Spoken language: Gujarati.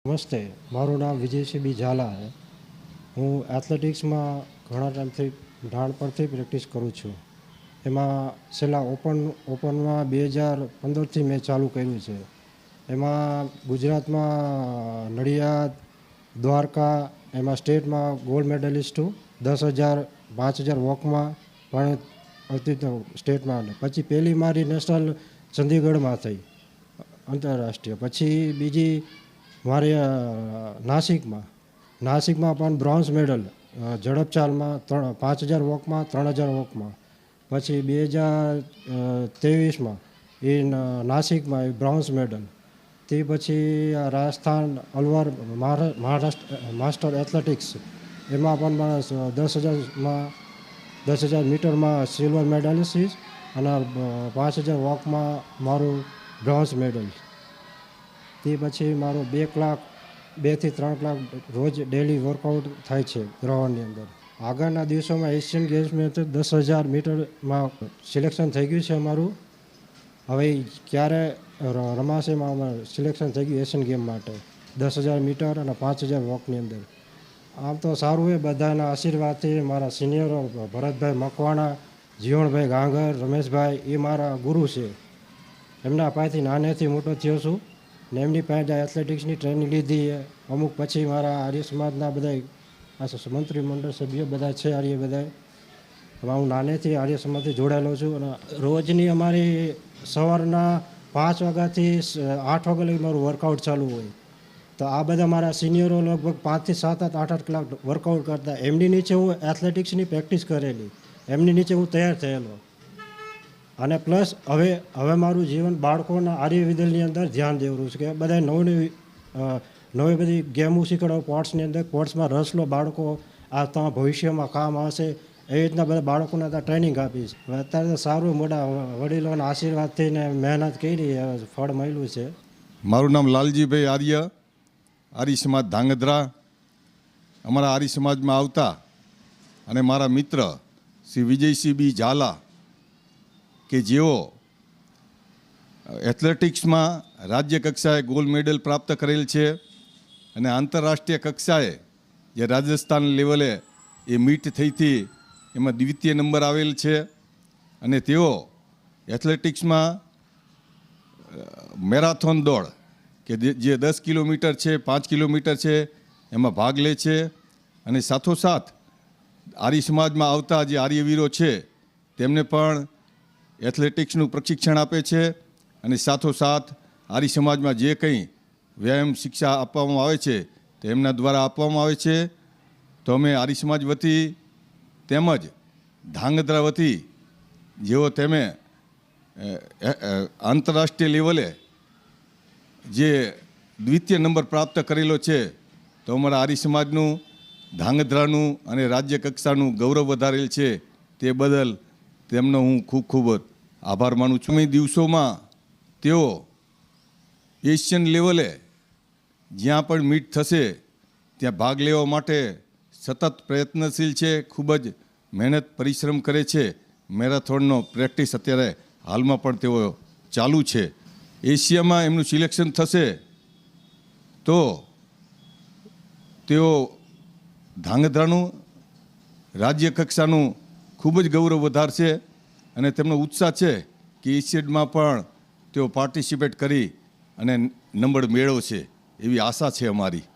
નમસ્તે, મારું નામ વિજયસિંહ બી ઝાલા છે. હું એથ્લેટિક્સમાં ઘણા ટાઈમથી નાનપણથી પ્રેક્ટિસ કરું છું. એમાં છેલ્લા ઓપનમાં 2015થી મેં ચાલુ કર્યું છે. એમાં ગુજરાતમાં નડિયાદ, દ્વારકા, એમાં સ્ટેટમાં ગોલ્ડ મેડલિસ્ટ છું. 10,000, 5,000 વોકમાં પણ હતી તો સ્ટેટમાં. પછી પહેલી મારી નેશનલ ચંદીગઢમાં થઈ, આંતરરાષ્ટ્રીય. પછી બીજી મારે નાસિકમાં પણ બ્રોન્ઝ મેડલ ઝડપચાલમાં 5,000 વોકમાં, 3,000 વોકમાં. પછી 2023માં એ નાસિકમાં એ બ્રોન્ઝ મેડલ. તે પછી રાજસ્થાન અલવર મહારાષ્ટ્ર માસ્ટર એથ્લેટિક્સ એમાં પણ 10,000 મીટરમાં સિલ્વર મેડલિસ્ટ અને 5,000 વોકમાં મારું બ્રોન્ઝ મેડલ. તે પછી મારો 2થી 3 કલાક રોજ ડેલી વર્કઆઉટ થાય છે ગ્રાઉન્ડની અંદર. આગળના દિવસોમાં એશિયન ગેમ્સમાં તો 10,000 મીટરમાં સિલેક્શન થઈ ગયું છે અમારું. હવે ક્યારે રમાશે એમાં સિલેક્શન થઈ ગયું એશિયન ગેમ માટે 10,000 મીટર અને 5,000 વોકની અંદર. આમ તો સારું હોય, બધાના આશીર્વાદથી. મારા સિનિયરો ભરતભાઈ મકવાણા, જીવણભાઈ ગાંગર, રમેશભાઈ એ મારા ગુરુ છે. એમના પાસેથી નાનેથી મોટો થયો છું ને એમની પાસે એથ્લેટિક્સની ટ્રેનિંગ લીધી. અમુક પછી મારા આર્ય સમાજના બધા મંત્રીમંડળ સભ્યો બધા છે આર્ય બધા. હું નાનેથી આર્ય સમાજથી જોડાયેલો છું. અને રોજની અમારી સવારના 5 વાગ્યાથી 8 વાગ્યા લગી મારું વર્કઆઉટ ચાલુ હોય. તો આ બધા મારા સિનિયરો લગભગ 5થી 7, 8 કલાક વર્કઆઉટ કરતા. એમની નીચે હું એથ્લેટિક્સની પ્રેક્ટિસ કરેલી, એમની નીચે હું તૈયાર થયેલો. અને પ્લસ હવે મારું જીવન બાળકોના આર્ય વિદ્યાલયની અંદર ધ્યાન દેવું છે કે બધા નવી બધી ગેમો શીખવાડો. સ્પોર્ટ્સની અંદર સ્પોર્ટ્સમાં રસ લો બાળકો, આ તમારા ભવિષ્યમાં કામ આવશે. એવી રીતના બધા બાળકોને ત્યાં ટ્રેનિંગ આપીશ. અત્યારે તો સારું, મોટા વડીલોના આશીર્વાદ થઈને મહેનત કરી, ફળ મળ્યું છે. મારું નામ લાલજીભાઈ આર્ય, આર્ય સમાજ ધાંગધ્રા. અમારા આર્ય સમાજમાં આવતા અને મારા મિત્ર શ્રી વિજયસિંહ બી ઝાલા કે જેઓ એથ્લેટિક્સમાં રાજ્ય કક્ષાએ ગોલ્ડ મેડલ પ્રાપ્ત કરેલ છે અને આંતરરાષ્ટ્રીય કક્ષાએ જે રાજસ્થાન લેવલે એ મીટ થઈ હતી એમાં દ્વિતીય નંબર આવેલ છે. અને તેઓ એથ્લેટિક્સમાં મેરાથોન દોડ કે જે 10 કિલોમીટર છે, 5 કિલોમીટર છે, એમાં ભાગ લે છે. અને સાથોસાથ આર્ય સમાજમાં આવતા જે આર્યવીરો છે તેમને પણ એથ્લેટિક્સનું પ્રશિક્ષણ આપે છે. અને સાથોસાથ આર્ય સમાજમાં જે કંઈ વ્યાયામ શિક્ષા આપવામાં આવે છે તે એમના દ્વારા આપવામાં આવે છે. તો અમે આર્ય સમાજ વતી તેમજ ધાંગધ્રા વતી જેઓ તેમે આંતરરાષ્ટ્રીય લેવલે જે દ્વિતીય નંબર પ્રાપ્ત કરેલો છે, તો અમારા આર્ય સમાજનું, ધાંગધ્રાનું અને રાજ્ય કક્ષાનું ગૌરવ વધારેલ છે. તે બદલ તેમનો હું ખૂબ ખૂબ આભાર માનું છું. એ દિવસોમાં તેઓ એશિયન લેવલે જ્યાં પણ મીટ થશે ત્યાં ભાગ લેવા માટે સતત પ્રયત્નશીલ છે. ખૂબ જ મહેનત પરિશ્રમ કરે છે. મેરેથોનનો પ્રેક્ટિસ અત્યારે હાલમાં પણ તેઓ ચાલુ છે. એશિયામાં એમનું સિલેક્શન થશે તો તેઓ ધાંગધ્રાનું રાજ્ય કક્ષાનું ખૂબ જ ગૌરવ વધારશે. અને તેમનો ઉત્સાહ છે કે એશિયનમાં પણ તેઓ પાર્ટિસિપેટ કરી અને નંબર મેળવશે એવી આશા છે અમારી.